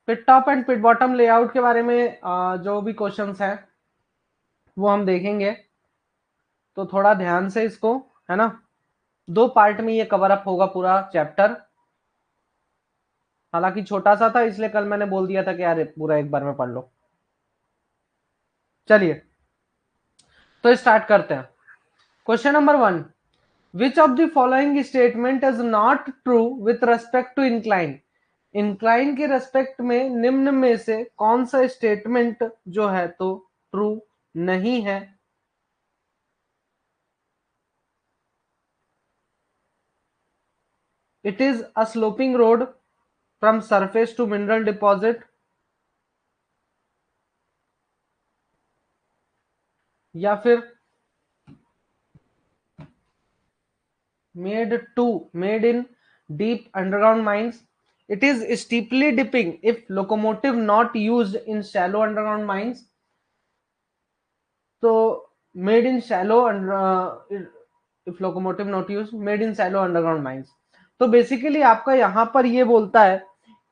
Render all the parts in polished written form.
Pit top and pit bottom layout के बारे में जो भी क्वेश्चंस हैं वो हम देखेंगे, तो थोड़ा ध्यान से इसको, है ना, 2 पार्ट में ये कवर अप होगा पूरा चैप्टर। हालांकि छोटा सा था इसलिए कल मैंने बोल दिया था कि यार पूरा एक बार में पढ़ लो। चलिए तो स्टार्ट करते हैं। Question number 1, which of the following statement is not true with respect to incline. Incline के रेस्पेक्ट में निम्न में से कौन सा स्टेटमेंट जो है तो ट्रू नहीं है। It is a sloping road from surface to mineral deposit, या फिर made in deep underground mines. It is steeply dipping if locomotive not used in shallow underground mines. तो made in shallow if locomotive not used, made in shallow underground mines। तो basically आपका यहां पर ये बोलता है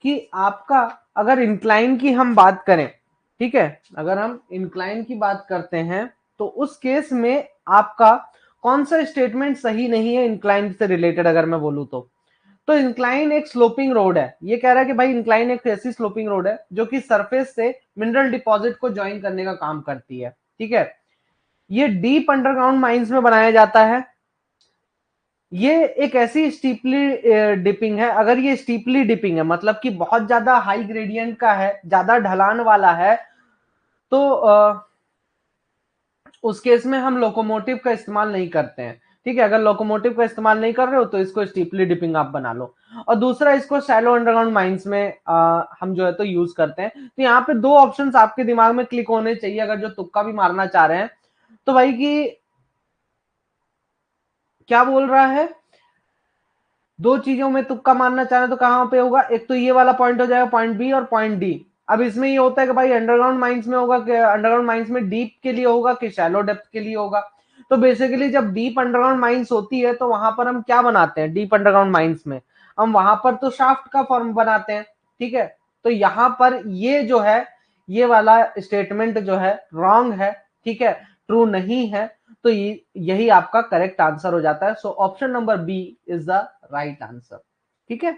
कि आपका अगर इंक्लाइन की हम बात करें, ठीक है, अगर हम इंक्लाइन की बात करते हैं तो उस केस में आपका कौन सा स्टेटमेंट सही नहीं है इंक्लाइन से रिलेटेड अगर मैं बोलूं तो इंक्लाइन एक स्लोपिंग रोड है। ये कह रहा है कि भाई इंक्लाइन एक ऐसी स्लोपिंग रोड है जो कि सरफेस से मिनरल डिपॉजिट को ज्वाइन करने का काम करती है, ठीक है। ये डीप अंडरग्राउंड माइंस में बनाया जाता है। ये एक ऐसी स्टीपली डिपिंग है, अगर ये स्टीपली डिपिंग है मतलब कि बहुत ज्यादा हाई ग्रेडियंट का है, ज्यादा ढलान वाला है, तो उस केस में हम लोकोमोटिव का इस्तेमाल नहीं करते हैं, ठीक है। अगर लोकोमोटिव का इस्तेमाल नहीं कर रहे हो तो इसको स्टीपली डिपिंग आप बना लो। और दूसरा, इसको शैलो अंडरग्राउंड माइंस में हम जो है तो यूज करते हैं। तो यहाँ पे 2 ऑप्शंस आपके दिमाग में क्लिक होने चाहिए अगर जो तुक्का भी मारना चाह रहे हैं तो भाई कि क्या बोल रहा है, 2 चीजों में तुक्का मारना चाह रहे हैं तो कहां पे होगा, एक तो ये वाला पॉइंट हो जाएगा पॉइंट बी और पॉइंट डी। अब इसमें ये होता है कि भाई अंडरग्राउंड माइंस में होगा कि अंडरग्राउंड माइंस में डीप के लिए होगा कि शैलो डेप्थ के लिए होगा। तो बेसिकली जब डीप अंडरग्राउंड माइंस होती है तो वहां पर हम क्या बनाते हैं, डीप अंडरग्राउंड माइंस में हम वहां पर तो शाफ्ट का फॉर्म बनाते हैं, ठीक है। तो यहां पर ये जो है, ये वाला स्टेटमेंट जो है रॉन्ग है, ठीक है, ट्रू नहीं है। तो यही आपका करेक्ट आंसर हो जाता है। So option number B is the right answer, ठीक है।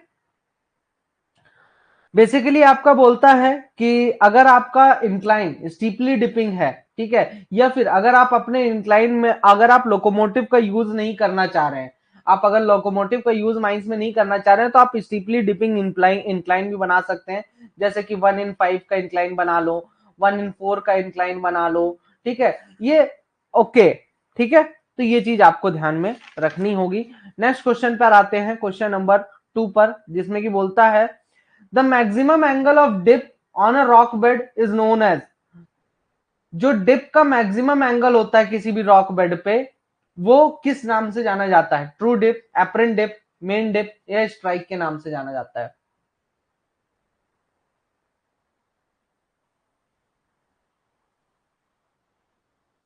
बेसिकली आपका बोलता है कि अगर आपका इंक्लाइन स्टीपली डिपिंग है, ठीक है, या फिर अगर आप अपने इंक्लाइन में अगर आप लोकोमोटिव का यूज नहीं करना चाह रहे हैं, आप अगर लोकोमोटिव का यूज माइंस में नहीं करना चाह रहे हैं तो आप स्टीपली डिपिंग इंक्लाइन भी बना सकते हैं। जैसे कि 1/5 का इंक्लाइन बना लो, 1/4 का इंक्लाइन बना लो, ठीक है, ये ओके, ठीक है। तो ये चीज आपको ध्यान में रखनी होगी। नेक्स्ट क्वेश्चन पर आते हैं, क्वेश्चन नंबर 2 पर, जिसमें कि बोलता है the maximum angle of dip on a rock bed is known as. जो डिप का मैक्सिमम एंगल होता है किसी भी रॉक बेड पे वो किस नाम से जाना जाता है, true dip, apparent dip, main dip या स्ट्राइक के नाम से जाना जाता है।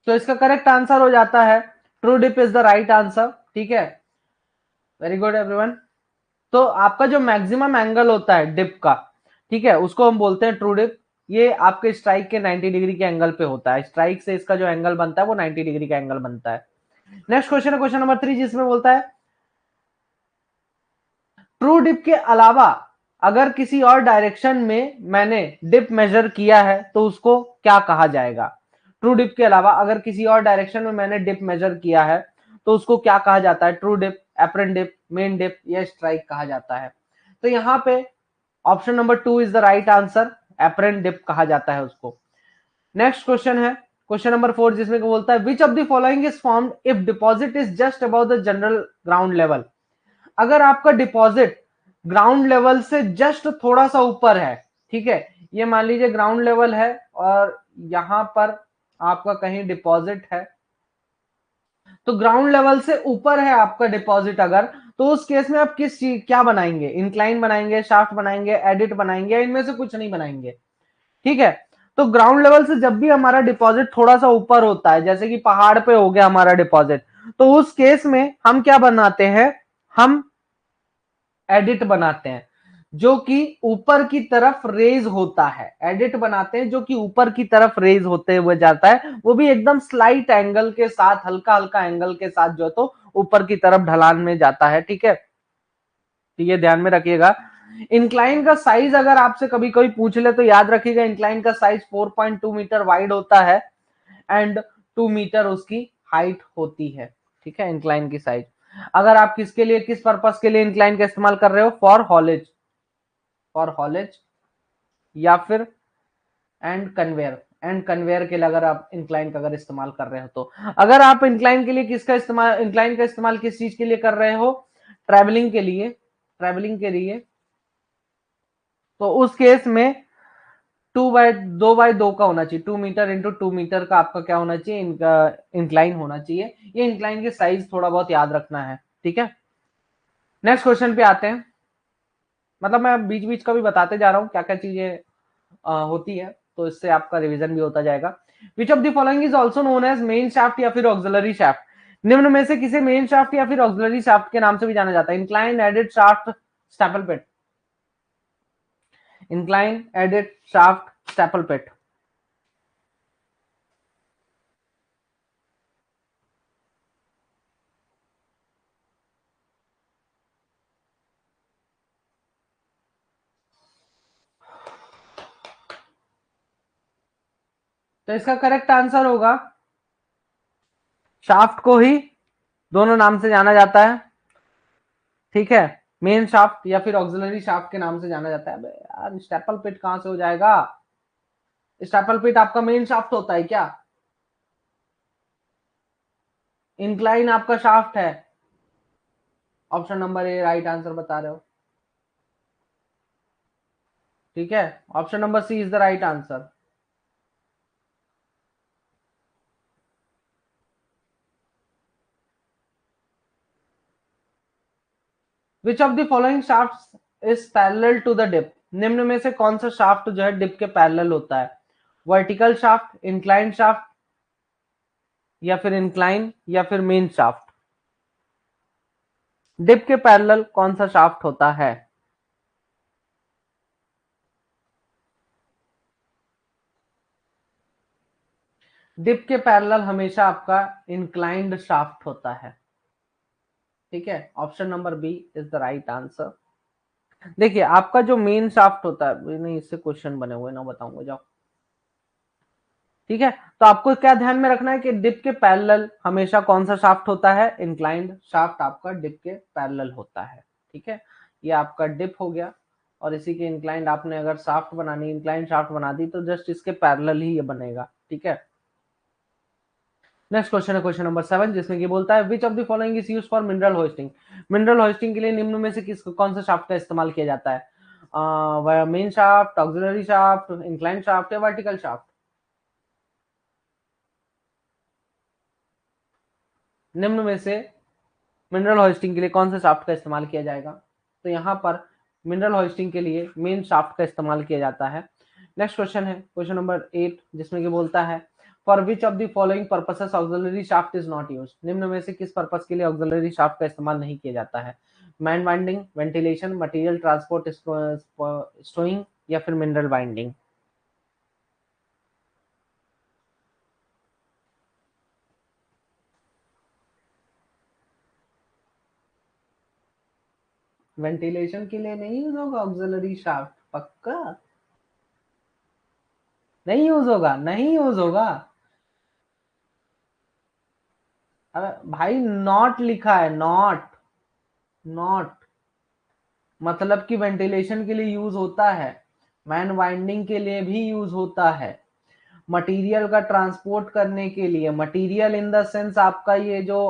तो इसका करेक्ट आंसर हो जाता है true dip is the right answer, ठीक है। Very good everyone. तो आपका जो मैक्सिमम एंगल होता है डिप का, ठीक है, उसको हम बोलते हैं ट्रू डिप। ये आपके स्ट्राइक के 90 डिग्री के एंगल पे होता है। स्ट्राइक से इसका जो एंगल बनता है वो 90 डिग्री का एंगल बनता है। नेक्स्ट क्वेश्चन है क्वेश्चन नंबर 3, जिसमें बोलता है ट्रू डिप के अलावा अगर किसी और डायरेक्शन में मैंने डिप मेजर किया है तो उसको क्या कहा जाएगा। ट्रू डिप के अलावा अगर किसी और डायरेक्शन में मैंने डिप मेजर किया है तो उसको क्या कहा जाता है, true dip, apparent dip, main dip या स्ट्राइक कहा जाता है। तो यहाँ पे option number 2 is the right answer, apparent dip कहा जाता है उसको। नेक्स्ट क्वेश्चन है क्वेश्चन नंबर 4, जिसमें बोलता है which of the following is formed if deposit is just about the general ground level. अगर आपका डिपॉजिट ग्राउंड लेवल से जस्ट थोड़ा सा ऊपर है, ठीक है, ये मान लीजिए ग्राउंड लेवल है और यहां पर आपका कहीं डिपॉजिट है, तो ग्राउंड लेवल से ऊपर है आपका डिपॉजिट अगर, तो उस केस में आप किस चीज क्या बनाएंगे, इंक्लाइन बनाएंगे, शाफ्ट बनाएंगे, एडिट बनाएंगे, या इनमें से कुछ नहीं बनाएंगे, ठीक है। तो ग्राउंड लेवल से जब भी हमारा डिपॉजिट थोड़ा सा ऊपर होता है, जैसे कि पहाड़ पे हो गया हमारा डिपॉजिट, तो उस केस में हम क्या बनाते हैं, हम एडिट बनाते हैं। जो कि ऊपर की तरफ रेज होता है, एडिट बनाते हैं जो कि ऊपर की तरफ रेज होते हुए जाता है, वो भी एकदम स्लाइट एंगल के साथ, हल्का हल्का एंगल के साथ जो है तो ऊपर की तरफ ढलान में जाता है। ठीक है, तो ये ध्यान में रखिएगा। इंक्लाइन का साइज अगर आपसे कभी कोई पूछ ले तो याद रखिएगा, इंक्लाइन का साइज 4.2 मीटर वाइड होता है एंड 2 मीटर उसकी हाइट होती है। ठीक है, इंक्लाइन की साइज। अगर आप किसके लिए, किस पर्पस के लिए इंक्लाइन का इस्तेमाल कर रहे हो, फॉर हॉलेज, फॉर हॉलेज या फिर एंड कन्वेयर, एंड कन्वेयर के लिए अगर आप इंक्लाइन का अगर इस्तेमाल कर रहे हो तो। अगर आप इंक्लाइन के लिए किसका इस्तेमाल, इंक्लाइन का इस्तेमाल किस चीज के लिए कर रहे हो, ट्रैवलिंग के लिए, ट्रैवलिंग के लिए, तो उस केस में 2 बाय 2 का होना चाहिए, 2 मीटर इंटू 2 मीटर का आपका क्या होना चाहिए, इनका इंक्लाइन होना चाहिए। ये इंक्लाइन की साइज थोड़ा बहुत याद रखना है। ठीक है, नेक्स्ट क्वेश्चन पे आते हैं। मतलब मैं बीच बीच का भी बताते जा रहा हूँ क्या क्या चीजें होती है, तो इससे आपका रिवीजन भी होता जाएगा। Which of the following is also known as main shaft या फिर ऑक्सिलरी शाफ्ट, निम्न में से किसे मेन शाफ्ट या फिर ऑक्सिलरी शाफ्ट के नाम से भी जाना जाता है, इंक्लाइन, एडेड शाफ्ट, स्टैपल पिट, इंक्लाइन, एडेड शाफ्ट, स्टैपल पिट। तो इसका करेक्ट आंसर होगा, शाफ्ट को ही दोनों नाम से जाना जाता है। ठीक है, मेन शाफ्ट या फिर ऑक्सिलरी शाफ्ट के नाम से जाना जाता है। यार स्टैपल पिट कहां से हो जाएगा, स्टैपल पिट आपका मेन शाफ्ट होता है क्या, इंक्लाइन आपका शाफ्ट है। Option number A right answer बता रहे हो। ठीक है, option number C is the right answer. Which of the following shaft is parallel to the dip, निम्न में से कौन सा शाफ्ट जो है डिप के पैरेलल होता है, वर्टिकल शाफ्ट, इंक्लाइन शाफ्ट या फिर इंक्लाइन या फिर मेन शाफ्ट, डिप के पैरेलल कौन सा शाफ्ट होता है। डिप के पैरेलल हमेशा आपका इंक्लाइंड शाफ्ट होता है। ठीक है, option number B is the right answer. देखिए आपका जो मेन शाफ्ट होता है, नहीं इससे क्वेश्चन बने हुए ना, बताऊंगा जाओ। ठीक है, तो आपको क्या ध्यान में रखना है कि डिप के पैरेलल हमेशा कौन सा शाफ्ट होता है, इंक्लाइंड शाफ्ट आपका डिप के पैरेलल होता है। ठीक है, ये आपका डिप हो गया, और इसी के इंक्लाइंड आपने अगर शाफ्ट बनानी, इंक्लाइंड शाफ्ट बना दी तो जस्ट इसके पैरेलल ही ये बनेगा। ठीक है, नेक्स्ट क्वेश्चन है क्वेश्चन नंबर 7, जिसमें कि बोलता है which of the following is used for mineral hosting, mineral hosting के लिए निम्न में से किस कौन सा शाफ्ट का इस्तेमाल किया जाता है, main shaft, auxiliary shaft, incline shaft या वर्टिकल शाफ्ट। निम्न में से मिनरल होस्टिंग के लिए कौन से शाफ्ट का इस्तेमाल किया जाएगा, तो यहाँ पर मिनरल होस्टिंग के लिए मेन शाफ्ट का इस्तेमाल किया जाता है। नेक्स्ट क्वेश्चन है क्वेश्चन नंबर 8, जिसमें कि बोलता है for which of the following purposes auxiliary shaft is not use, निम्न में से किस पर्पस के लिए ऑक्सिलरी शाफ्ट का इस्तेमाल नहीं किया जाता है, man binding, ventilation, material transport, स्टोइंग या फिर मिनरल बाइंडिंग। वेंटिलेशन के लिए नहीं यूज होगा ऑक्सिलरी शाफ्ट, पक्का नहीं यूज होगा, नहीं यूज होगा। अरे भाई नॉट लिखा है, नॉट, नॉट मतलब कि वेंटिलेशन के लिए यूज होता है, मैन वाइंडिंग के लिए भी यूज होता है, मटेरियल का ट्रांसपोर्ट करने के लिए, मटेरियल इन द सेंस आपका ये जो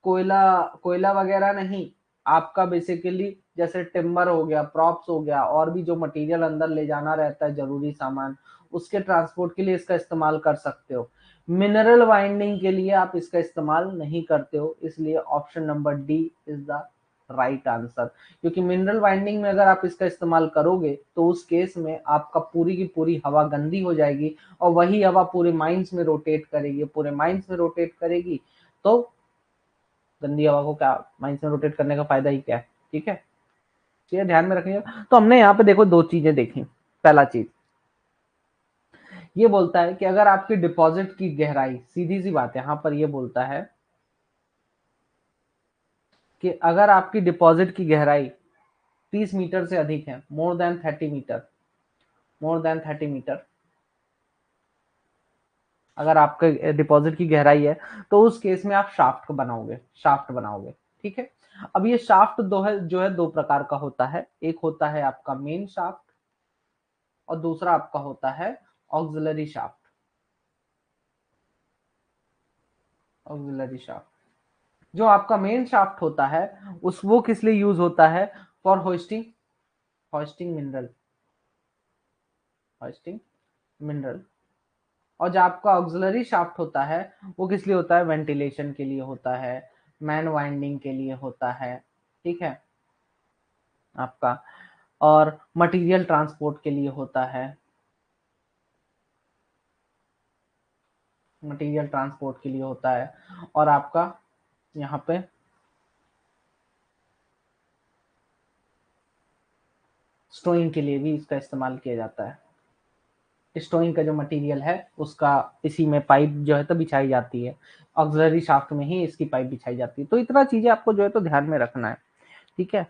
कोयला, कोयला वगैरह नहीं, आपका बेसिकली जैसे टिम्बर हो गया, प्रॉप्स हो गया, और भी जो मटेरियल अंदर ले जाना रहता है जरूरी सामान, उसके ट्रांसपोर्ट के लिए इसका इस्तेमाल कर सकते हो। मिनरल वाइंडिंग के लिए आप इसका इस्तेमाल नहीं करते हो, इसलिए option number D is the right answer. क्योंकि मिनरल वाइंडिंग में अगर आप इसका इस्तेमाल करोगे तो उस केस में आपका पूरी की पूरी हवा गंदी हो जाएगी, और वही हवा पूरे माइंस में रोटेट करेगी, पूरे माइंस में रोटेट करेगी, तो गंदी हवा को क्या माइंस में रोटेट करने का फायदा ही क्या है। ठीक है, ये ध्यान में रखिए। तो हमने यहाँ पे देखो दो चीजें देखी। पहला चीज ये बोलता है कि अगर आपकी डिपॉजिट की गहराई, सीधी सी बात है, यहाँ पर ये बोलता है कि अगर आपकी डिपॉजिट की गहराई 30 मीटर से अधिक है, more than 30 metre, more than 30 metre, अगर आपके डिपॉजिट की गहराई है तो उस केस में आप शाफ्ट बनाओगे, शाफ्ट बनाओगे। ठीक है। अब ये शाफ्ट दो है, जो है दो प्रकार का होता है। एक होता है आपका मेन शाफ्ट और दूसरा आपका होता है ऑक्सिलरी शाफ्ट। ऑक्सिलरी शाफ्ट, जो आपका मेन शाफ्ट होता है उस वो किस लिए यूज होता है? For hosting, hosting mineral, hosting mineral. और जो आपका ऑक्सिलरी शाफ्ट होता है वो किस लिए होता है? वेंटिलेशन के लिए होता है, मैन वाइंडिंग के लिए होता है। ठीक है आपका, और मटेरियल ट्रांसपोर्ट के लिए होता है, मटेरियल ट्रांसपोर्ट के लिए होता है। और आपका यहाँ पे स्टोइंग के लिए भी इसका इस्तेमाल किया जाता है। स्टोइंग का जो मटेरियल है उसका इसी में पाइप जो है तो बिछाई जाती है, ऑक्सिलरी शाफ्ट में ही इसकी पाइप बिछाई जाती है। तो इतना चीजें आपको जो है तो ध्यान में रखना है। ठीक है।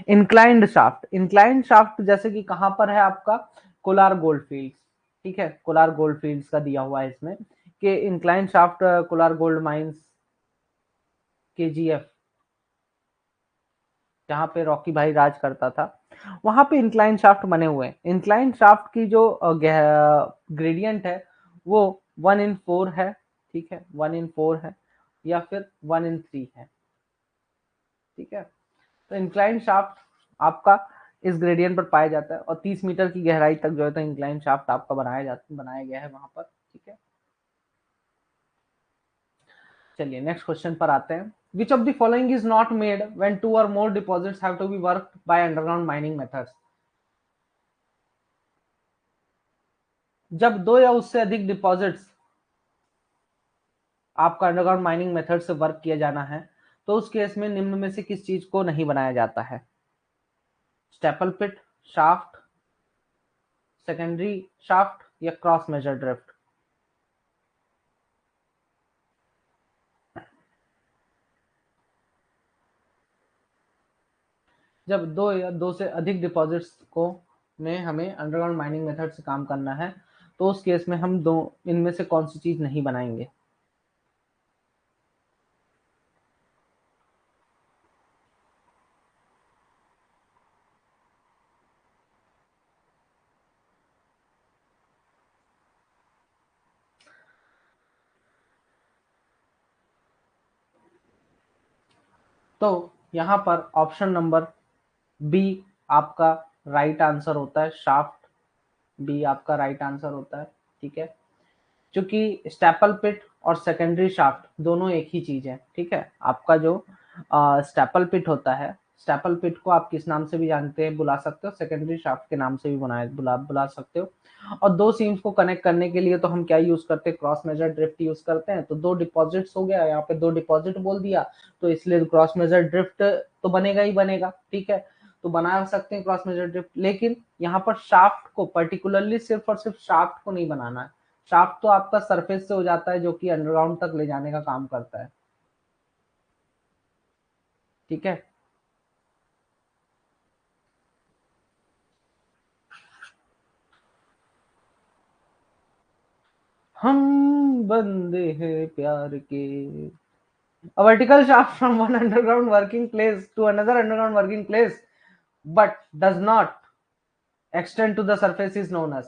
इंक्लाइंड शाफ्ट, इंक्लाइंड शाफ्ट जैसे कि कहां पर है आपका? Kolar gold field. ठीक है, कोलार गोल्ड फील्ड्स का दिया हुआ है इसमें कि inclined shaft Kolar gold mines, KGF, जहां पे रॉकी भाई राज करता था, वहां पे इंक्लाइन शाफ्ट बने हुए हैं। इंक्लाइन शाफ्ट की जो ग्रेडियंट है वो 1/4 है। ठीक है, 1/4 है या फिर 1/3 है। ठीक है। तो इंक्लाइन शाफ्ट आपका इस ग्रेडियंट पर पाया जाता है और 30 मीटर की गहराई तक जो है तो इंक्लाइन शाफ्ट आपका बनाया गया है वहां पर। ठीक है। चलिए नेक्स्ट क्वेश्चन पर आते हैं। Which of the following is not made when two और more deposits have to be worked by underground mining methods? जब दो या उससे अधिक डिपॉजिट्स आपका अंडरग्राउंड माइनिंग मेथड से वर्क किया जाना है तो उस केस में निम्न में से किस चीज को नहीं बनाया जाता है? स्टेपल पिट, शाफ्ट, सेकेंडरी शाफ्ट या क्रॉस मेजर ड्रिफ्ट? जब दो या दो से अधिक डिपॉजिट्स को में हमें अंडरग्राउंड माइनिंग मेथड से काम करना है तो उस केस में हम दो इनमें से कौन सी चीज नहीं बनाएंगे? तो यहां पर ऑप्शन नंबर बी आपका राइट आंसर होता है, शाफ्ट। बी आपका राइट आंसर होता है। ठीक है, क्योंकि स्टेपल पिट और सेकेंडरी शाफ्ट दोनों एक ही चीज है। ठीक है, आपका जो स्टेपल पिट होता है, स्टेपल पिट को आप किस नाम से भी जानते हैं, बुला सकते हो, सेकेंडरी शाफ्ट के नाम से भी बुला सकते हो। और दो सीम्स को कनेक्ट करने के लिए तो हम क्या यूज करते हैं? क्रॉस मेजर ड्रिफ्ट यूज करते हैं। तो दो डिपॉजिट्स हो गया, यहाँ पे दो डिपॉजिट बोल दिया तो इसलिए क्रॉस मेजर ड्रिफ्ट तो बनेगा ही बनेगा। ठीक है, तो बना सकते हैं क्रॉस मेजर ड्रिफ्ट, लेकिन यहाँ पर शाफ्ट को पर्टिकुलरली सिर्फ और सिर्फ शाफ्ट को नहीं बनाना है। शाफ्ट तो आपका सरफेस से हो जाता है जो कि अंडरग्राउंड तक ले जाने का काम करता है। ठीक है, हम बंदे हैं प्यार के। A vertical shaft from one underground working place to another underground working place but does not extend to the surface is known as।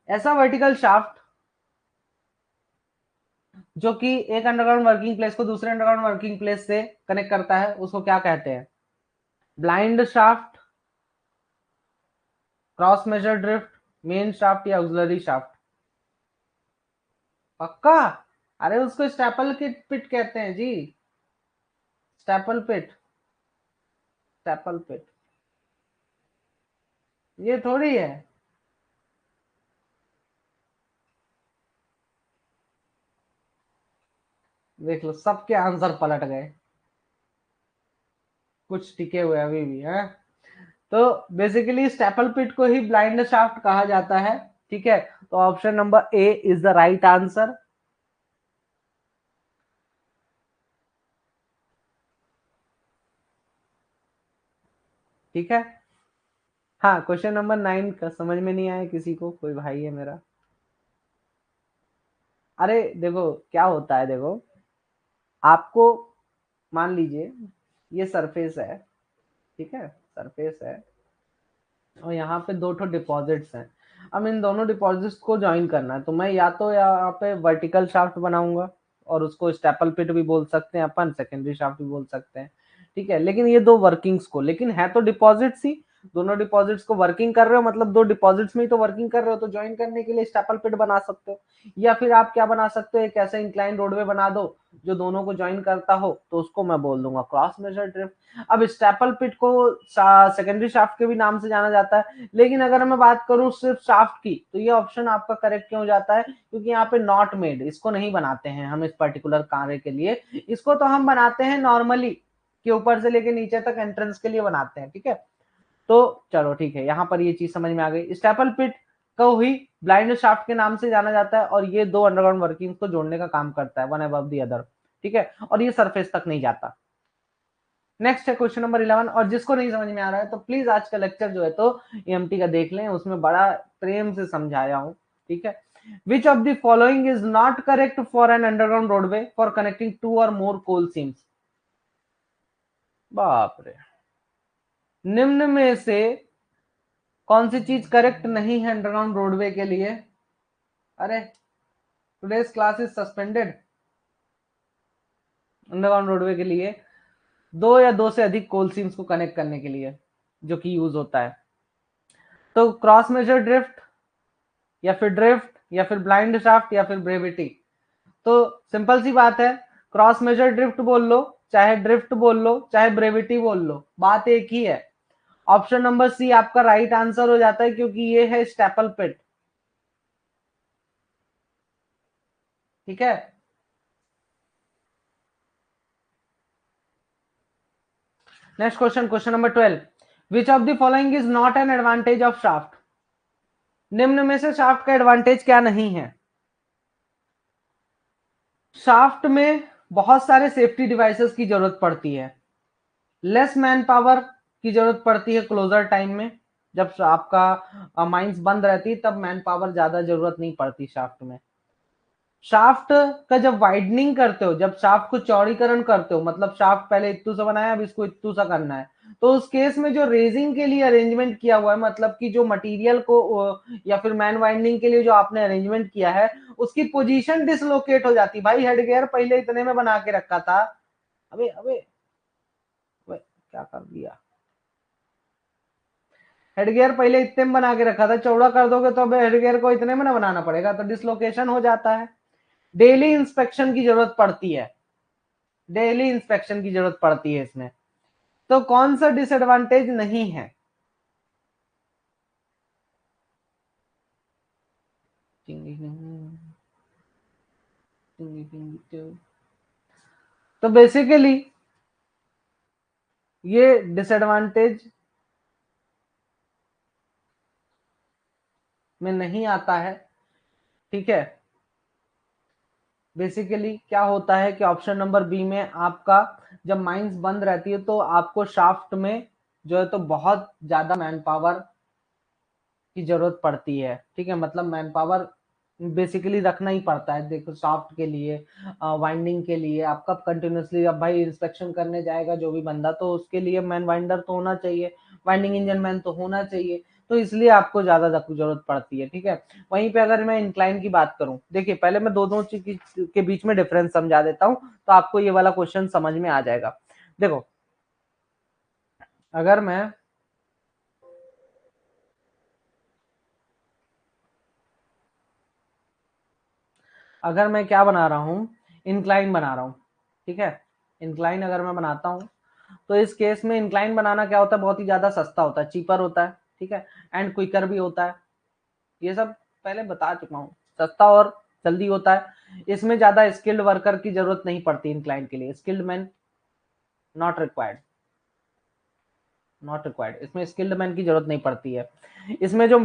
ऐसा वर्टिकल शाफ्ट जो कि एक अंडरग्राउंड वर्किंग प्लेस को दूसरे अंडरग्राउंड वर्किंग प्लेस से connect करता है उसको क्या कहते हैं? Blind shaft, cross measure drift, main shaft या ऑक्सिलरी शाफ्ट? पक्का? अरे उसको स्टेपल की पिट कहते हैं जी, स्टेपल पिट, स्टेपल पिट। ये थोड़ी है। देख लो सबके आंसर पलट गए। कुछ टिके हुए अभी भी है। तो बेसिकली स्टेपल पिट को ही ब्लाइंड शाफ्ट कहा जाता है, ठीक है। तो option number A is the right answer. ठीक है। हाँ, क्वेश्चन नंबर 9 का समझ में नहीं आया किसी को? कोई भाई है मेरा? अरे देखो क्या होता है, देखो आपको मान लीजिए ये सरफेस है, ठीक है, सरफेस है, और यहाँ पे दो ठो डिपॉजिट्स हैं। अब इन दोनों डिपॉजिट्स को ज्वाइन करना है, तो मैं या तो यहाँ पे वर्टिकल शाफ्ट बनाऊंगा, और उसको स्टेपल पिट भी बोल सकते हैं अपन, सेकेंडरी शाफ्ट भी बोल सकते हैं, ठीक है। लेकिन ये दो वर्किंग्स को, लेकिन है तो डिपॉजिट्स ही, दोनों डिपॉजिट्स को वर्किंग कर रहे हो, मतलब दो डिपॉजिट्स में ही तो वर्किंग कर रहे हो, तो ज्वाइन करने के लिए स्टेपल पिट बना सकते हो। या फिर आप क्या बना सकते हो, एक ऐसा इंक्लाइन रोडवे बना दो जो दोनों को ज्वाइन करता हो, तो उसको मैं बोल दूंगा क्रॉस मेजर ड्रिफ्ट। अब स्टेपल पिट को सेकेंडरी शाफ्ट के भी नाम से जाना जाता है, लेकिन अगर मैं बात करूं सिर्फ शाफ्ट की, तो ये ऑप्शन आपका करेक्ट क्यों जाता है, क्योंकि यहाँ पे नॉट मेड, इसको नहीं बनाते हैं हम इस पर्टिकुलर कार्य के लिए, इसको तो हम बनाते हैं नॉर्मली कि ऊपर से लेके नीचे तक एंट्रेंस के लिए बनाते हैं, ठीक है। तो चलो ठीक है, यहाँ पर ये चीज समझ में आ गई। स्टेपल पिट को ही ब्लाइंड शाफ्ट के नाम से जाना जाता है, और ये दो अंडरग्राउंड वर्किंग को जोड़ने का काम करता है, वन अबव द अदर, ठीक है, और ये सरफेस तक नहीं जाता। नेक्स्ट है क्वेश्चन नंबर 11, और जिसको नहीं समझ में आ रहा है तो प्लीज आज का लेक्चर जो है तो ईएमटी का देख लें, उसमें बड़ा प्रेम से समझाया हूं, ठीक है। Which of the following is not correct for an underground roadway for connecting two और मोर कोल सीम्स? बाप रे, निम्न में से कौन सी चीज करेक्ट नहीं है अंडरग्राउंड रोडवे के लिए? अरे, today's class is suspended. Underground roadway के लिए दो या दो से अधिक कोल सीम्स को कनेक्ट करने के लिए जो कि यूज होता है, तो क्रॉस मेजर ड्रिफ्ट, या फिर ड्रिफ्ट, या फिर ब्लाइंड शाफ्ट, या फिर ब्रेविटी। तो सिंपल सी बात है, क्रॉस मेजर ड्रिफ्ट बोल लो, चाहे ड्रिफ्ट बोल लो, चाहे ब्रेविटी बोल लो, बात एक ही है। ऑप्शन नंबर सी आपका राइट आंसर हो जाता है, क्योंकि ये है स्टेपल पिट, ठीक है। Next question, question number 12, which of the following is not an advantage of shaft? निम्न में से शाफ्ट का एडवांटेज क्या नहीं है? शाफ्ट में बहुत सारे सेफ्टी डिवाइसेस की जरूरत पड़ती है, लेस मैन पावर की जरूरत पड़ती है क्लोजर टाइम में, जब आपका माइंस बंद रहती है तब मैन पावर ज्यादा जरूरत नहीं पड़ती शाफ्ट में। शाफ्ट का जब वाइडनिंग करते हो, जब शाफ्ट को चौड़ीकरण करते हो, मतलब शाफ्ट पहले इत्तू सा बनाया, अब इसको इत्तू सा करना है, तो उस केस में जो रेजिंग के लिए अरेंजमेंट किया हुआ है, मतलब कि जो मटेरियल को या फिर मैन वाइंडिंग के लिए जो आपने अरेंजमेंट किया है, उसकी पोजीशन डिसलोकेट हो जाती। भाई हेड गियर पहले इतने में बना के रखा था, अबे अबे अबे क्या कर दिया, हेड गियर पहले इतने में बना के रखा था, चौड़ा कर दोगे तो अब हेड गियर को इतने में ना बनाना पड़ेगा, तो डिसलोकेशन हो जाता है। डेली इंस्पेक्शन की जरूरत पड़ती है, डेली इंस्पेक्शन की जरूरत पड़ती है इसमें। तो कौन सा डिसएडवांटेज नहीं है? तो बेसिकली ये डिसएडवांटेज में नहीं आता है, ठीक है। बेसिकली क्या होता है कि ऑप्शन नंबर बी में आपका जब माइंस बंद रहती है तो आपको शाफ्ट में जो है तो बहुत ज्यादा मैन पावर की जरूरत पड़ती है, ठीक है, मतलब मैन पावर बेसिकली रखना ही पड़ता है। देखो शाफ्ट के लिए, वाइंडिंग के लिए आपका कंटिन्यूसली, अब भाई इंस्पेक्शन करने जाएगा जो भी बंदा, तो उसके लिए मैन वाइंडर तो होना चाहिए, वाइंडिंग इंजन मैन तो होना चाहिए, तो इसलिए आपको ज्यादा जरूरत पड़ती है, ठीक है। वहीं पे अगर मैं इंक्लाइन की बात करूं, देखिए पहले मैं दो चीज के बीच में डिफरेंस समझा देता हूं, तो आपको ये वाला क्वेश्चन समझ में आ जाएगा। देखो, अगर मैं क्या बना रहा हूं, इंक्लाइन बना रहा हूं, ठीक है, इंक्लाइन अगर मैं बनाता हूं, तो इस केस में इंक्लाइन बनाना क्या होता है, बहुत ही ज्यादा सस्ता होता है, चीपर होता है, ठीक है, एंड क्विकर भी होता है। ये सब पहले बता चुका हूँ, सस्ता और जल्दी होता है, इसमें ज्यादा स्किल्ड वर्कर की जरूरत नहीं पड़ती इंक्लाइन के लिए, skilled man not required. Not required, इसमें स्किल्ड मैन की जरूरत नहीं पड़ती है। इसमें जो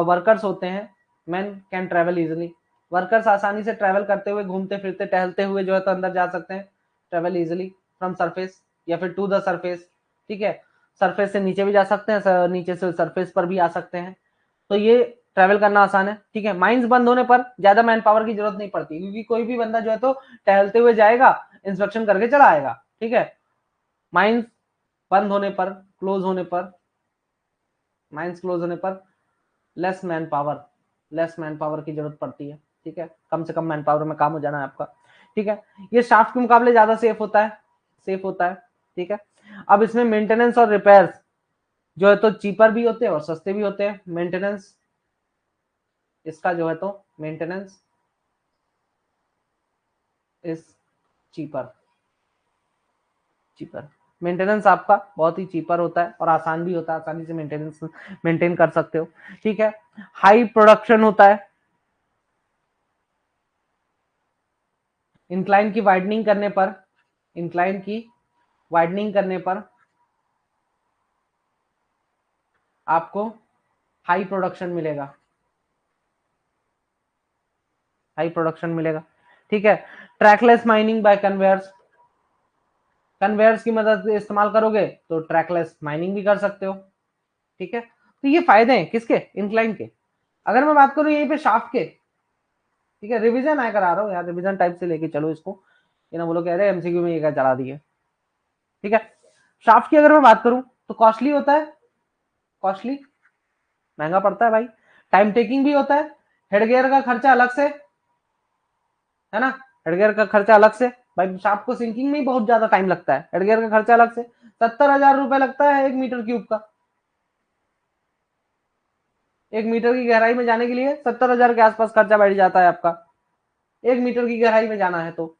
वर्कर्स होते हैं, man can travel easily, workers आसानी से ट्रेवल करते हुए, घूमते फिरते टहलते हुए जो है तो अंदर जा सकते हैं, ट्रेवल इजिली फ्रॉम सरफेस या फिर टू द सरफेस, ठीक है, सरफेस से नीचे भी जा सकते हैं, नीचे से सरफेस पर भी आ सकते हैं, तो ये ट्रेवल करना आसान है, ठीक है। माइंस बंद होने पर ज्यादा मैन पावर की जरूरत नहीं पड़ती, क्योंकि कोई भी बंदा जो है तो टहलते हुए जाएगा, इंस्पेक्शन करके चला आएगा, ठीक है। माइंस बंद होने पर, क्लोज होने पर, माइंस क्लोज होने पर लेस मैन पावर की जरूरत पड़ती है, ठीक है, कम से कम मैन पावर में काम हो जाना है आपका, ठीक है। ये शाफ्ट के मुकाबले ज्यादा सेफ होता है, ठीक है। अब इसमें मेंटेनेंस और रिपेयर्स जो है तो चीपर भी होते हैं और सस्ते भी होते हैं। मेंटेनेंस इसका जो है तो maintenance is cheaper, cheaper maintenance आपका बहुत ही चीपर होता है और आसान भी होता है, आसानी से मेंटेनेंस मेंटेन कर सकते हो, ठीक है। हाई प्रोडक्शन होता है, इंक्लाइन की वाइडनिंग करने पर, इंक्लाइन की वाइडनिंग करने पर आपको हाई प्रोडक्शन मिलेगा, हाई प्रोडक्शन मिलेगा, ठीक है। Trackless mining by conveyors, conveyors की मदद से इस्तेमाल करोगे तो ट्रैकलेस माइनिंग भी कर सकते हो, ठीक है। तो ये फायदे हैं किसके, इंक्लाइन के। अगर मैं बात करूं यहीं पे शाफ्ट के, ठीक है, रिवीजन आया करा रहा हूँ यार, रिवीजन टाइप से लेके चलो इसको, ये ना बोलो कह रहे एमसीक्यू में ये क्या चला दिए, ठीक है। शाफ्ट की अगर मैं बात करूं तो कॉस्टली होता है, कॉस्टली महंगा पड़ता है भाई, टाइम टेकिंग भी होता है, हेडगियर का खर्चा अलग से, है ना, हेडगियर का खर्चा अलग से, भाई शाफ्ट को सिंकिंग में ही बहुत ज्यादा टाइम लगता है, हेडगियर का खर्चा अलग से, 70,000 रुपए लगता है 1 मीटर क्यूब का, 1 मीटर की गहराई में जाने के लिए 70,000 के आसपास खर्चा बैठ जाता है आपका, 1 मीटर की गहराई में जाना है तो।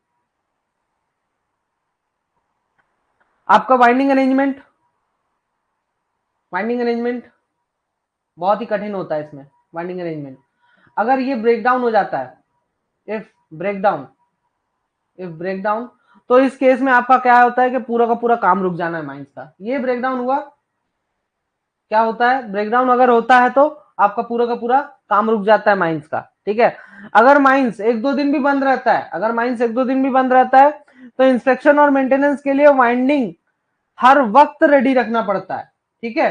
आपका वाइंडिंग अरेंजमेंट बहुत ही कठिन होता है इसमें, वाइंडिंग अरेंजमेंट अगर ये ब्रेक डाउन हो जाता है, if break down, if break down, तो इस केस में आपका क्या होता है कि पूरा का पूरा काम रुक जाना है माइंस का। ये ब्रेक डाउन हुआ, क्या होता है, ब्रेकडाउन अगर होता है तो आपका पूरा का पूरा काम रुक जाता है माइंस का, ठीक है। अगर माइंस एक दो दिन भी बंद रहता है, अगर माइंस एक दो दिन भी बंद रहता है तो इंस्पेक्शन और मेंटेनेंस के लिए वाइंडिंग हर वक्त रेडी रखना पड़ता है, ठीक है।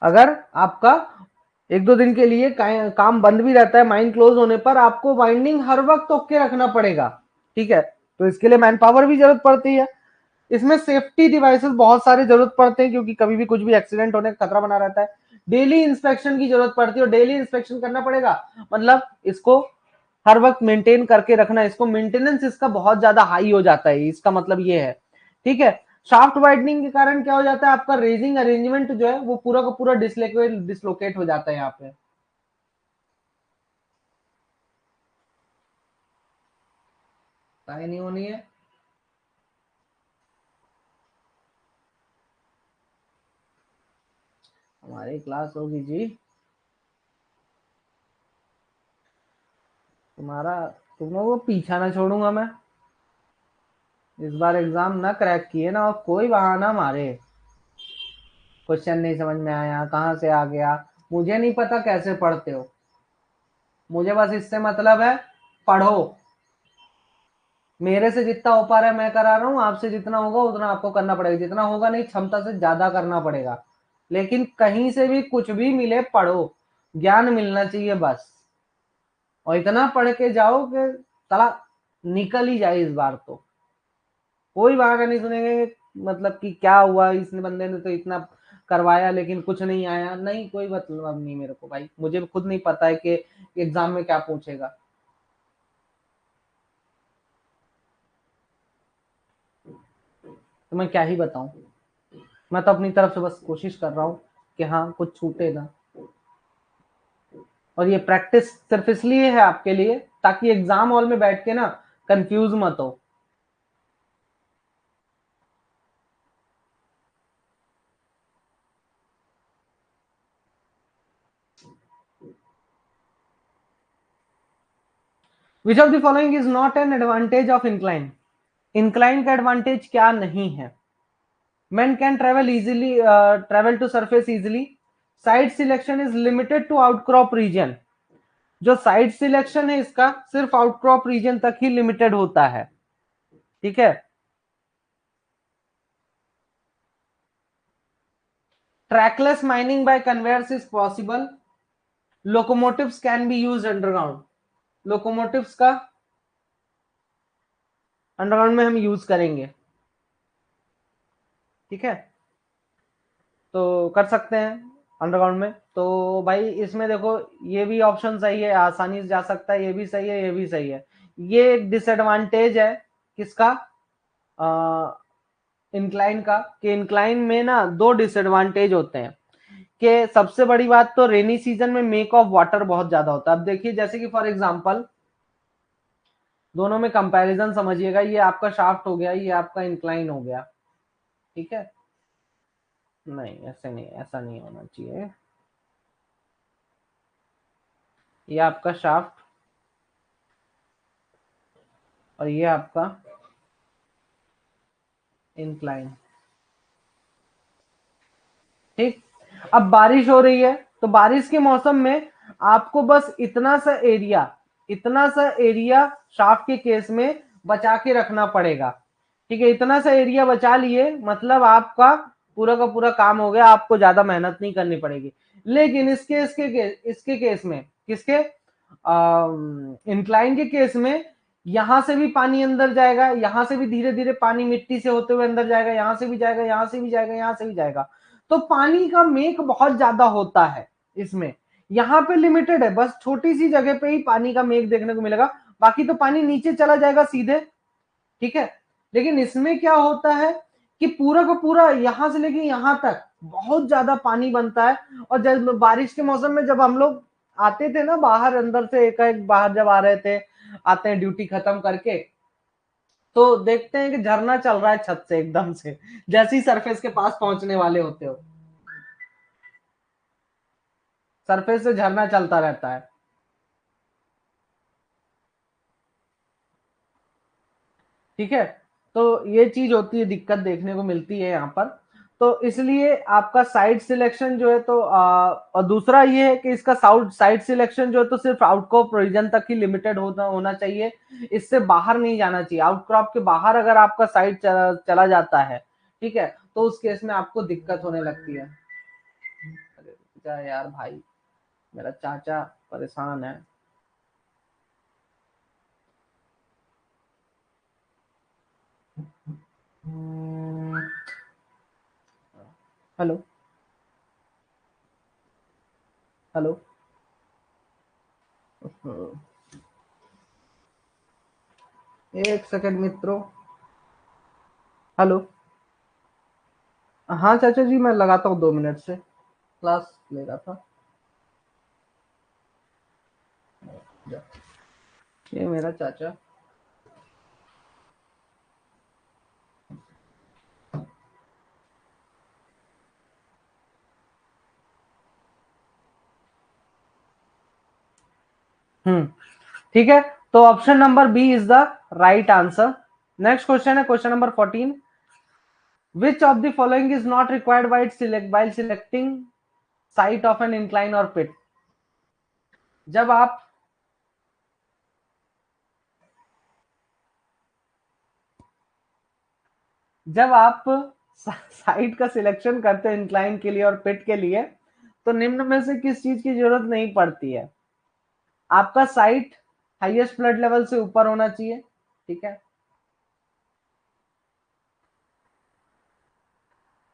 अगर आपका एक दो दिन के लिए काम बंद भी रहता है, माइन क्लोज होने पर आपको वाइंडिंग हर वक्त ओके रखना पड़ेगा, ठीक है। तो इसके लिए मैन पावर भी जरूरत पड़ती है। इसमें सेफ्टी डिवाइसेस बहुत सारे जरूरत पड़ते हैं, क्योंकि कभी भी कुछ भी एक्सीडेंट होने का खतरा बना रहता है। डेली इंस्पेक्शन की जरूरत पड़ती है और डेली इंस्पेक्शन करना पड़ेगा, मतलब इसको हर वक्त मेंटेन करके रखना, इसको मेंटेनेंस इसका बहुत ज्यादा हाई हो जाता है, इसका मतलब ये है, ठीक है। शाफ्ट वाइडनिंग के कारण क्या हो जाता है, आपका रेजिंग अरेंजमेंट जो है वो पूरा का पूरा डिसलोकेट हो जाता है यहाँ पे। नहीं होनी है, हमारी क्लास होगी जी, तुम्हारा, तुम लोगों को पीछा ना छोड़ूंगा मैं, इस बार एग्जाम ना क्रैक किए ना और कोई बहाना मारे, क्वेश्चन नहीं समझ में आया, कहाँ से आ गया, मुझे नहीं पता कैसे पढ़ते हो, मुझे बस इससे मतलब है पढ़ो, मेरे से जितना हो पा रहा है मैं करा रहा हूँ, आपसे जितना होगा उतना आपको करना पड़ेगा, जितना होगा नहीं क्षमता से ज्यादा करना पड़ेगा, लेकिन कहीं से भी कुछ भी मिले पढ़ो, ज्ञान मिलना चाहिए बस, और इतना पढ़ के जाओ कि साला निकल ही जाए इस बार तो, कोई बहाना नहीं सुनेंगे, मतलब कि क्या हुआ, इसने बंदे ने तो इतना करवाया लेकिन कुछ नहीं आया, नहीं कोई मतलब नहीं मेरे को भाई, मुझे खुद नहीं पता है कि एग्जाम में क्या पूछेगा। तो मैं क्या ही बताऊं, मैं तो अपनी तरफ से बस कोशिश कर रहा हूँ कि हाँ कुछ छूटे ना, और ये प्रैक्टिस सिर्फ इसलिए है आपके लिए ताकि एग्जाम हॉल में बैठ के ना कंफ्यूज मत हो। Which of the following is not an advantage of incline? Incline का एडवांटेज क्या नहीं है? Man can travel easily, travel to surface easily, side selection is limited to outcrop region. जो साइड सिलेक्शन है इसका सिर्फ आउटक्रॉप रीजन तक ही limited होता है, ठीक है। Trackless mining by conveyors is possible, locomotives can be use underground. Locomotives का अंडरग्राउंड में हम यूज करेंगे, ठीक है, तो कर सकते हैं अंडरग्राउंड में। तो भाई इसमें देखो ये भी ऑप्शन सही है, आसानी से जा सकता है, ये भी सही है, ये भी सही है। ये एक डिसएडवांटेज है किसका, इंक्लाइन का, कि इंक्लाइन में ना दो डिसएडवांटेज होते हैं। कि सबसे बड़ी बात तो रेनी सीजन में मेक ऑफ वाटर बहुत ज्यादा होता है। अब देखिए जैसे कि फॉर एग्जांपल दोनों में कंपैरिजन समझिएगा, ये आपका शाफ्ट हो गया, ये आपका इंक्लाइन हो गया, ठीक है। नहीं ऐसे नहीं, ऐसा नहीं होना चाहिए। ये आपका शाफ्ट और ये आपका इंक्लाइन, ठीक। अब बारिश हो रही है तो बारिश के मौसम में आपको बस इतना सा एरिया शाफ्ट के केस में बचा के रखना पड़ेगा, ठीक है। इतना सा एरिया बचा लिए मतलब आपका पूरा का पूरा काम हो गया, आपको ज्यादा मेहनत नहीं करनी पड़ेगी। लेकिन इसके केस में, किसके, इंक्लाइन के केस में, यहां से भी पानी अंदर जाएगा, यहां से भी धीरे धीरे पानी मिट्टी से होते हुए अंदर जाएगा, यहां से भी जाएगा, यहां से भी जाएगा, यहां से भी जाएगा। तो पानी का मेक बहुत ज्यादा होता है इसमें। यहाँ पे लिमिटेड है, बस छोटी सी जगह पे ही पानी का मेक देखने को मिलेगा, बाकी तो पानी नीचे चला जाएगा सीधे, ठीक है। लेकिन इसमें क्या होता है कि पूरा का पूरा यहां से लेके यहां तक बहुत ज्यादा पानी बनता है। और जब बारिश के मौसम में जब हम लोग आते थे ना बाहर, अंदर से एक बाहर जब आ रहे थे, आते हैं ड्यूटी खत्म करके, तो देखते हैं कि झरना चल रहा है छत से एकदम से, जैसे ही सरफेस के पास पहुंचने वाले होते हो, सरफेस से झरना चलता रहता है, ठीक है। तो ये चीज होती है, दिक्कत देखने को मिलती है यहाँ पर। तो इसलिए आपका साइड सिलेक्शन जो है तो और दूसरा ये है कि इसका साइड सिलेक्शन जो है तो सिर्फ आउटक्रॉप रीजन तक ही लिमिटेड होना चाहिए, इससे बाहर नहीं जाना चाहिए। आउटक्रॉप के बाहर अगर आपका साइड चला जाता है, ठीक है, तो उस केस में आपको दिक्कत होने लगती है। अरे यार भाई, मेरा चाचा परेशान है। हेलो, हेलो, एक सेकंड मित्रों। हेलो, हाँ चाचा जी, मैं लगाता हूँ 2 मिनट से, क्लास ले रहा था। ये मेरा चाचा। ठीक है, तो option number B is the right answer. Next question है question number 14। Which of the following is not required while selecting site of an incline or pit? जब आप जब आप साइट का सिलेक्शन करते हैं इंक्लाइन के लिए और पिट के लिए, तो निम्न में से किस चीज की जरूरत नहीं पड़ती है? आपका साइट हाईएस्ट फ्लड लेवल से ऊपर होना चाहिए, ठीक है।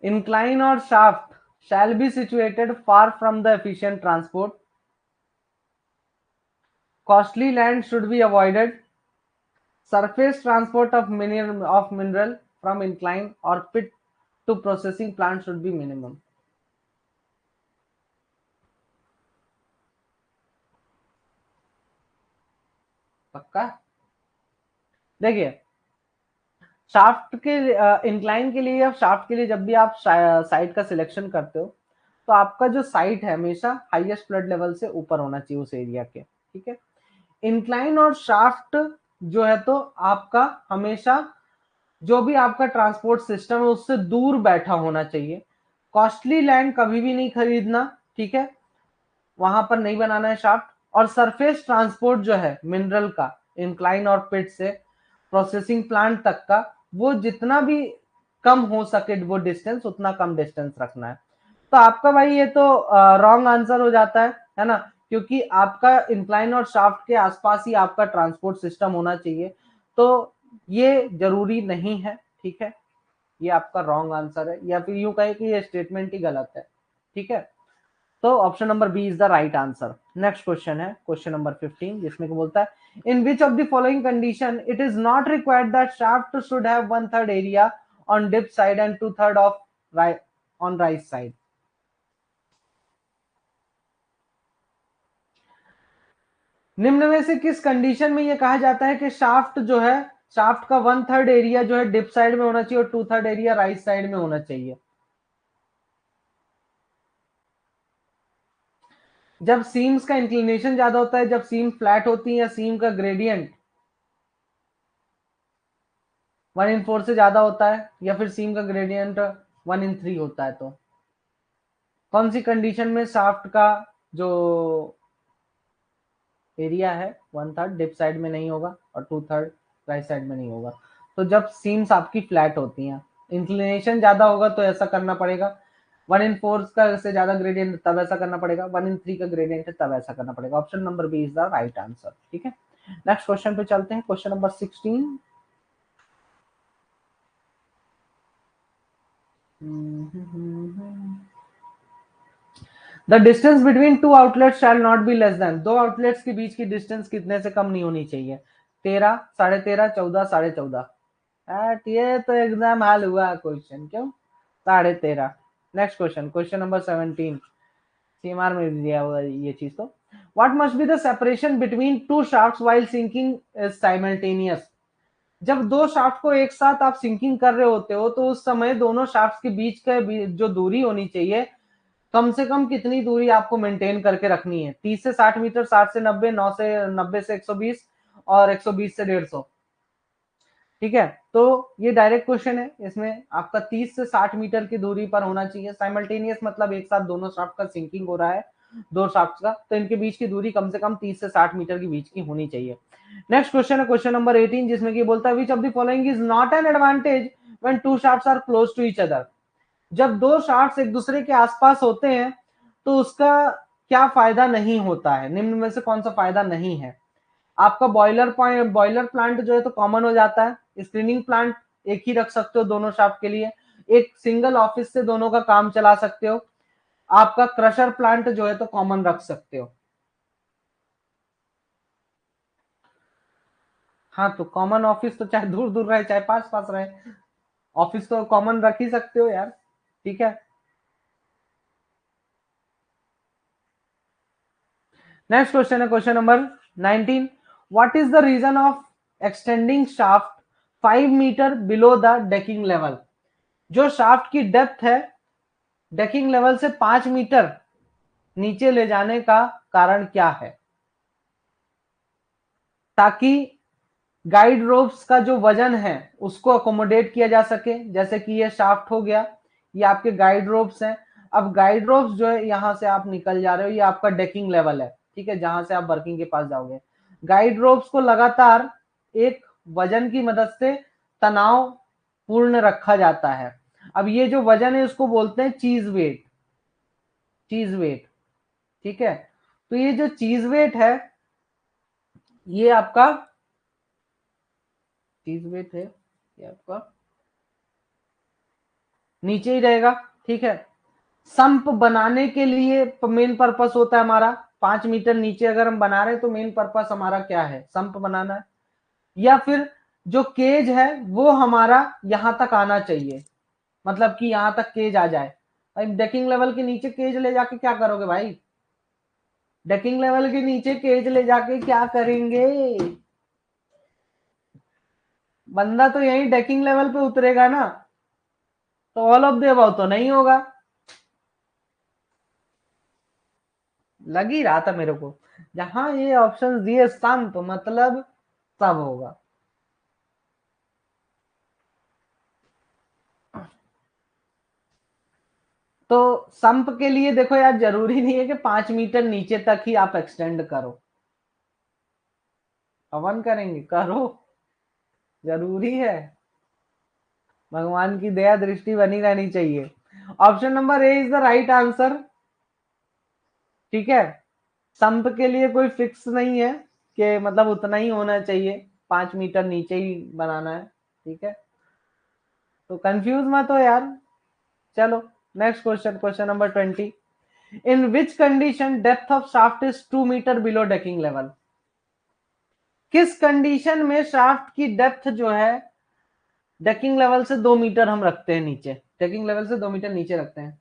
इंक्लाइन और shaft shall be situated far from the efficient transport. Costly land should be avoided. Surface transport of mineral from incline or pit to processing plant should be minimum. पक्का? देखिए, shaft के इंक्लाइन के लिए या shaft के लिए जब भी आप साइट का सिलेक्शन करते हो, तो आपका जो साइट है हमेशा हाईएस्ट फ्लड लेवल से ऊपर होना चाहिए उस एरिया के, ठीक है। इंक्लाइन और शाफ्ट जो है तो आपका हमेशा जो भी आपका ट्रांसपोर्ट सिस्टम है उससे दूर बैठा होना चाहिए। कॉस्टली लैंड कभी भी नहीं खरीदना, ठीक है, वहां पर नहीं बनाना है शाफ्ट। और सरफेस ट्रांसपोर्ट जो है मिनरल का इंक्लाइन और पिट से प्रोसेसिंग प्लांट तक का, वो जितना भी कम हो सके वो डिस्टेंस, उतना कम डिस्टेंस रखना है। तो आपका भाई ये तो रॉन्ग आंसर हो जाता है ना, क्योंकि आपका इंक्लाइन और शाफ्ट के आसपास ही आपका ट्रांसपोर्ट सिस्टम होना चाहिए, तो ये जरूरी नहीं है, ठीक है, ये आपका रॉन्ग आंसर है, या फिर यूं कहे कि ये स्टेटमेंट ही गलत है, ठीक है। तो option number B is the right answer. Next question है क्वेश्चन नंबर 15, जिसमें को बोलता है in which of the following condition it is not required that shaft should have 1/3 area on dip side and 2/3 of on right side. निम्न में से किस condition में यह कहा जाता है कि शाफ्ट जो है, शाफ्ट का 1/3 एरिया जो है डिप साइड में होना चाहिए और 2/3 एरिया राइट साइड में होना चाहिए? जब सीम्स का इंक्लिनेशन ज्यादा होता है, जब सीम फ्लैट होती है, या सीम का ग्रेडियंट 1/4 से ज्यादा होता है, या फिर सीम का ग्रेडियंट 1/3 होता है, तो कौन सी कंडीशन में शाफ्ट का जो एरिया है 1/3 डिप साइड में नहीं होगा और 2/3 राइट साइड में नहीं होगा? तो जब सीम्स आपकी फ्लैट होती हैं, इंक्लिनेशन ज्यादा होगा तो ऐसा करना पड़ेगा, 1/4 का से ज्यादा ग्रेडियंट तब ऐसा करना पड़ेगा, 1/3 का ग्रेडियंट है तब ऐसा करना पड़ेगा। Option number B is the right answer, ठीक है। नेक्स्ट क्वेश्चन पे चलते हैं, question number 16। The distance between two outlet shall not be less than, दो आउटलेट्स के बीच की डिस्टेंस कितने से कम नहीं होनी चाहिए? 13, 13.5, 14, 14.5। ये तो एग्जाम हाल हुआ क्वेश्चन, क्यों 13.5? Next question, question number 17, CMR में दिया हुआ ये चीज। तो what must be the separation between two shafts while sinking simultaneous? जब दो शाफ्ट को एक साथ आप सिंकिंग कर रहे होते हो तो उस समय दोनों शाफ्ट के बीच का जो दूरी होनी चाहिए, कम से कम कितनी दूरी आपको मेंटेन करके रखनी है? 30 से 60 मीटर, 60 से 90, 9 से 90 से 120 और 120 से 150, ठीक है। तो ये डायरेक्ट क्वेश्चन है, इसमें आपका 30 से 60 मीटर की दूरी पर होना चाहिए। साइमल्टेनियस मतलब एक साथ दोनों शाफ्ट का सिंकिंग हो रहा है, दो शाफ्ट का, तो इनके बीच की दूरी कम से कम 30 से 60 मीटर के बीच की होनी चाहिए। नेक्स्ट क्वेश्चन है क्वेश्चन नंबर 18, जिसमें कि बोलता है which of the following is not an advantage when two shafts are close to each other? जब दो शाफ्ट्स एक दूसरे के आसपास होते हैं तो उसका क्या फायदा नहीं होता है? निम्न में से कौन सा फायदा नहीं है? आपका बॉयलर प्लांट जो है तो कॉमन हो जाता है, स्क्रीनिंग प्लांट एक ही रख सकते हो दोनों शाफ्ट के लिए, एक सिंगल ऑफिस से दोनों का काम चला सकते हो, आपका क्रशर प्लांट जो है तो कॉमन रख सकते हो। हाँ, तो कॉमन ऑफिस तो चाहे दूर दूर रहे चाहे पास पास रहे, ऑफिस तो कॉमन रख ही सकते हो यार, ठीक है। नेक्स्ट क्वेश्चन है question number 19, what is the reason of extending shaft 5 metre below the decking level? जो शाफ्ट की डेप्थ है डेकिंग लेवल से 5 मीटर नीचे ले जाने का कारण क्या है? ताकि गाइड रोप्स का जो वजन है उसको अकोमोडेट किया जा सके। जैसे कि ये शाफ्ट हो गया, ये आपके गाइड रोप्स हैं। अब गाइड रोप्स जो है यहां से आप निकल जा रहे हो, ये आपका डेकिंग लेवल है, ठीक है, जहां से आप वर्किंग के पास जाओगे। गाइड रोप्स को लगातार एक वजन की मदद से तनाव पूर्ण रखा जाता है। अब ये जो वजन है उसको बोलते हैं चीज वेट, चीज वेट, ठीक है। तो ये जो चीज वेट है, ये आपका चीज वेट है, ये आपका नीचे ही रहेगा, ठीक है। संप बनाने के लिए मेन पर्पस होता है हमारा 5 मीटर नीचे अगर हम बना रहे हैं तो मेन पर्पस हमारा क्या है? संप बनाना है। या फिर जो केज है वो हमारा यहां तक आना चाहिए, मतलब कि यहां तक केज आ जाए। भाई डेकिंग लेवल के नीचे केज ले जाके क्या करोगे भाई? डेकिंग लेवल के नीचे केज ले जाके क्या करेंगे? बंदा तो यही डेकिंग लेवल पे उतरेगा ना, तो ऑल ऑफ द अबव तो नहीं होगा। लग ही रहा था मेरे को, जहां ये ऑप्शन दिए संप मतलब सब होगा। तो संप के लिए देखो यार, जरूरी नहीं है कि 5 मीटर नीचे तक ही आप एक्सटेंड करो। हवन करेंगे, करो, जरूरी है। भगवान की दया दृष्टि बनी रहनी चाहिए। Option number A is the right answer. ठीक है, संप के लिए कोई फिक्स नहीं है कि मतलब उतना ही होना चाहिए, 5 मीटर नीचे ही बनाना है। ठीक है, तो कंफ्यूज मत हो यार। चलो next question, question number 20। In which condition depth of shaft is 2 metre below decking level? किस कंडीशन में शाफ्ट की डेप्थ जो है डेकिंग लेवल से 2 मीटर हम रखते हैं नीचे, डेकिंग लेवल से 2 मीटर नीचे रखते हैं?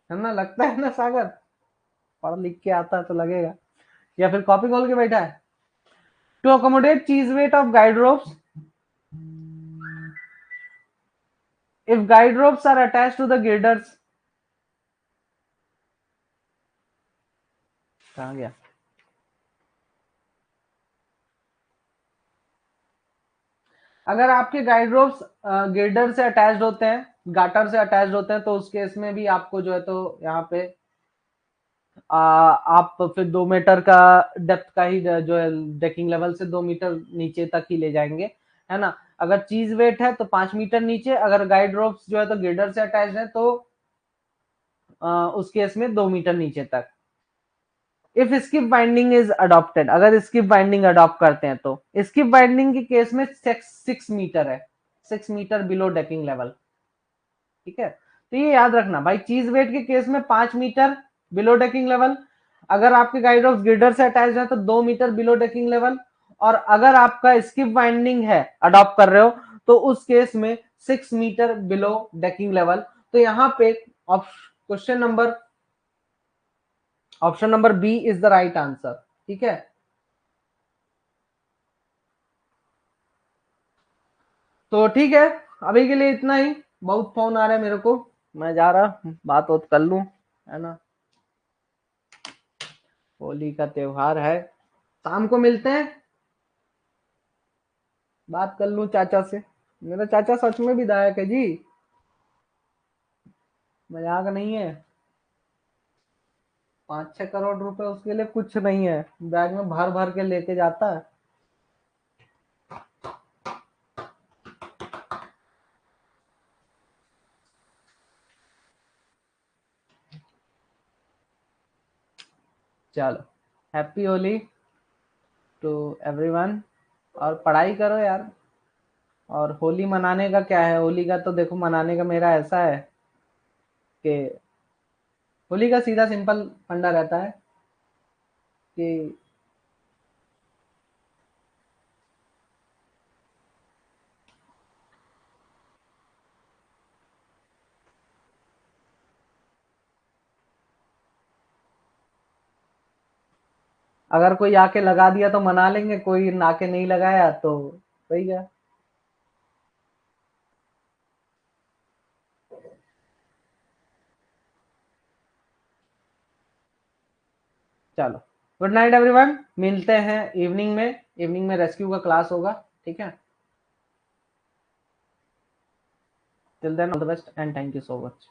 है ना, लगता है ना सागर, पढ़ लिख के आता है तो लगेगा, या फिर कॉपी खोल के बैठा है। टू अकोमोडेट चीज weight of guide ropes, if guide ropes are attached to the girders, कहाँ गया? अगर आपके गाइड रोप्स गिर्डर से अटैच्ड होते हैं, गाटर से अटैच्ड होते हैं, तो उस केस में भी आपको जो है तो यहाँ पे आप फिर 2 मीटर का डेप्थ का ही जो है डेकिंग लेवल से 2 मीटर नीचे तक ही ले जाएंगे, है ना। अगर चीज वेट है तो 5 मीटर नीचे, अगर गाइड रोप्स जो है तो गिर्डर से अटैच्ड है तो उस केस में 2 मीटर नीचे तक। If skip binding is adopted, अगर स्किप बाइंडिंग अडॉप्ट करते हैं, तो स्किप बाइंडिंग के केस में 6 मीटर है, 6 मीटर बिलो डेकिंग लेवल। ठीक है, तो ये याद रखना भाई, चीज वेट के केस में 5 मीटर बिलो डेकिंग लेवल, अगर आपके गाइड ऑफ गिर्डर से अटैच है तो 2 मीटर बिलो डेकिंग लेवल, और अगर आपका स्किप बाइंडिंग है अडॉप्ट कर रहे हो तो उस केस में 6 मीटर बिलो डेकिंग लेवल। तो यहाँ पे question number option number B is the right answer. ठीक है, तो ठीक है, अभी के लिए इतना ही। बहुत फोन आ रहे हैं मेरे को, मैं जा रहा, बात बात कर लूं, है ना। होली का त्योहार है, शाम को मिलते हैं, बात कर लूं चाचा से। मेरा चाचा सच में विधायक है जी, मजाक नहीं है। 5-6 करोड़ रुपए उसके लिए कुछ नहीं है, बैग में भर भर के लेके जाता है। चलो, हैप्पी होली टू एवरीवन, और पढ़ाई करो यार। और होली मनाने का क्या है, होली का तो देखो मनाने का मेरा ऐसा है कि होली का सीधा सिंपल फंडा रहता है कि अगर कोई आके लगा दिया तो मना लेंगे, कोई आके नहीं लगाया तो सही है। चलो, गुड नाइट एवरीवन, मिलते हैं इवनिंग में, इवनिंग में रेस्क्यू का क्लास होगा। ठीक है, till then all the best and thank you so much.